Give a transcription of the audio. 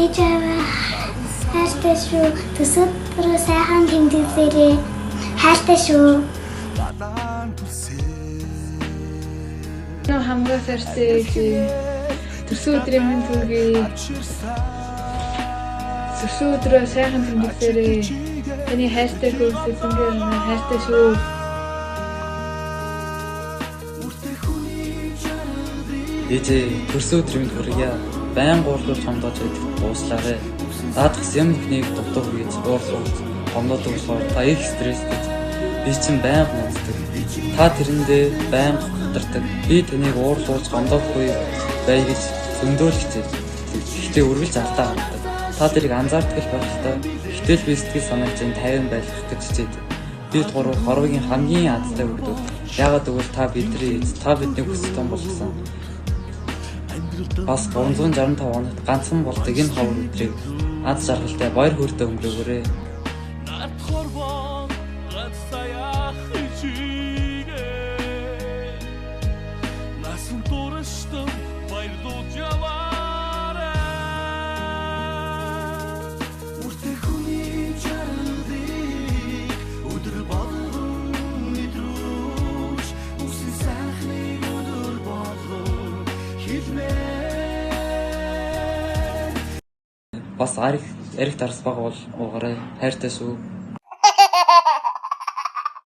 Ээж аваа хайртай шүү. Төсөөдрөө сайхан тэмдэглээрээ хайртай шүү. Хамгаа сайртай төрсөн өдрийн минь төргий. Төрсөн өдрөө сайхан тэмдэглээрээ таны хайртай хөөсөлөнгөө хайртай шүү. Ээжээ төрсөн өдрийн хүргье. Байн гоорлуулж хомдож байдаг ууслаарэ. Даадгас юм нүхнийг дутуу хийж уурлуулж хомдоод болохоор та их стресстэй. Би чинь байн унтдаг. Та тэрэндээ байн хоттордог. Би таныг уурлуулж хомдоохгүй бай гэж зөндөөлчихтэй. Гэхдээ үргэлж алдаа гаргадаг. Та тэрийг анзаардаг л байх л та. Гэтэл би сэтгэл санаач нь 50 байлгах гэж хичээдэг. Бид гурав хорвогийн хамгийн азтай хүүхдүүд. Яагаад гэвэл та бидний эз, та бидний хүсэл том болгосон. Бас 365 хоногт ганцхан болдог энэ ховор өдрийг аз жаргалтай баяр хөөртэй өнгөрөөгөөрэй. Бас арих дарс баг бол уугарай. Хайртай шүү.